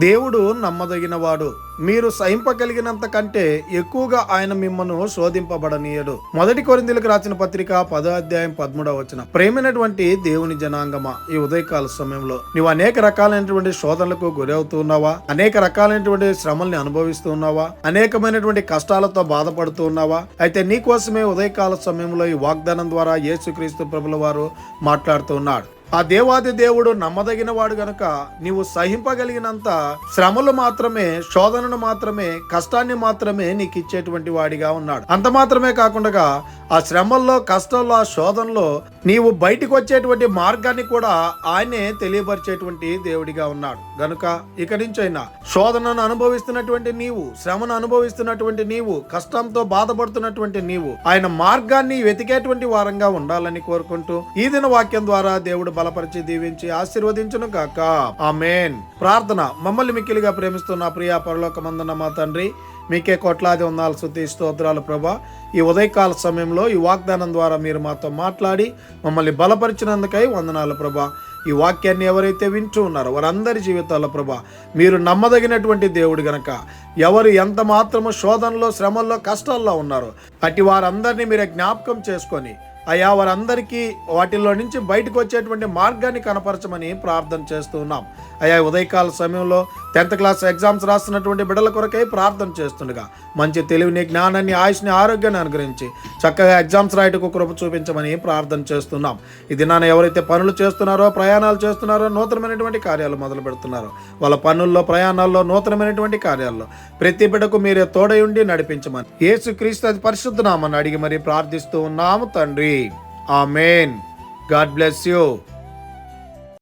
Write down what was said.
దేవుడు నమ్మదగినవాడు, మీరు సహింపగలిగినంత కంటే ఎక్కువగా ఆయన మిమ్మను శోధింపబడనీయడు. 1 కొరింథీయులకు రాసిన పత్రిక 10వ అధ్యాయం 13వ వచనం. ప్రేమైనటువంటి దేవుని జనాంగమా, ఈ ఉదయకాల సమయంలో నీవు అనేక రకాలైనటువంటి శోధనలకు గురవుతున్నావా? అనేక రకాలైనటువంటి శ్రమల్ని అనుభవిస్తూ ఉన్నావా? అనేకమైనటువంటి కష్టాలతో బాధపడుతూ ఉన్నావా? అయితే నీ కోసమే ఉదయకాల సమయంలో ఈ వాగ్దానం ద్వారా యేసుక్రీస్తు ప్రభుల వారు మాట్లాడుతూ ఉన్నాడు. ఆ దేవాది దేవుడు నమ్మదగిన వాడు గనుక నీవు సహింపగలిగినంత శ్రమలు మాత్రమే, శోధనను మాత్రమే, కష్టాన్ని మాత్రమే నీకు ఇచ్చేటువంటి వాడిగా ఉన్నాడు. అంత మాత్రమే కాకుండా ఆ శ్రమల్లో, కష్టంలో, ఆ శోధనలో నీవు బయటికి వచ్చేటువంటి మార్గాన్ని కూడా ఆయనే తెలియపరిచేటువంటి దేవుడిగా ఉన్నాడు. గనుక ఇక నుంచైనా శోధనను అనుభవిస్తున్నటువంటి నీవు, శ్రమను అనుభవిస్తున్నటువంటి నీవు, కష్టంతో బాధపడుతున్నటువంటి నీవు ఆయన మార్గాన్ని వెతికేటువంటి వారంగా ఉండాలని కోరుకుంటూ ఈ దిన వాక్యం ద్వారా దేవుడు బలపరిచి దీవించి ఆశీర్వదించును గాక. ఆమేన్. ప్రార్థన. మమ్మల్ని మిక్కిలిగా ప్రేమిస్తున్న ప్రియ పరలోకమందున్న మా తండ్రి, మీకే కోట్లాది వందనాలు, స్తుతి స్తోత్రాలు ప్రభా. ఈ ఉదయకాల సమయంలో ఈ వాగ్దానం ద్వారా మీరు మాతో మాట్లాడి మమ్మల్ని బలపరిచినందుకై వందనాలు ప్రభా. ఈ వాక్యాన్ని ఎవరైతే వింటూ ఉన్నారో వారందరి జీవితాల్లో ప్రభా మీరు నమ్మదగినటువంటి దేవుడు గనక ఎవరు ఎంత మాత్రము శోధనలో, శ్రమల్లో, కష్టాల్లో ఉన్నారో అట్టి వారందరినీ మీరే జ్ఞాపకం చేసుకొని అయా వారందరికీ వాటిల్లో నుంచి బయటకు వచ్చేటువంటి మార్గాన్ని కనపరచమని ప్రార్థన చేస్తూ ఉన్నాం. అయా ఉదయకాల సమయంలో 10th క్లాస్ ఎగ్జామ్స్ రాస్తున్నటువంటి బిడ్డల కొరకై ప్రార్థన చేస్తుండగా మంచి తెలివిని, జ్ఞానాన్ని, ఆయుష్ని, ఆరోగ్యాన్ని అనుగ్రహించి చక్కగా ఎగ్జామ్స్ రాయటకు కృప చూపించమని ప్రార్థన చేస్తున్నాం. ఈ దినాన ఎవరైతే పనులు చేస్తున్నారో, ప్రయాణాలు చేస్తున్నారో, నూతనమైనటువంటి కార్యాలు మొదలు పెడుతున్నారో వాళ్ళ పనుల్లో, ప్రయాణాల్లో, నూతనమైనటువంటి కార్యాల్లో ప్రతి బిడ్డకు మీరే తోడై ఉండి నడిపించమని యేసుక్రీస్తు అతి పరిశుద్ధ నామమున అడిగి మరి ప్రార్థిస్తూ ఉన్నాము తండ్రి. ఆమేన్. God bless you.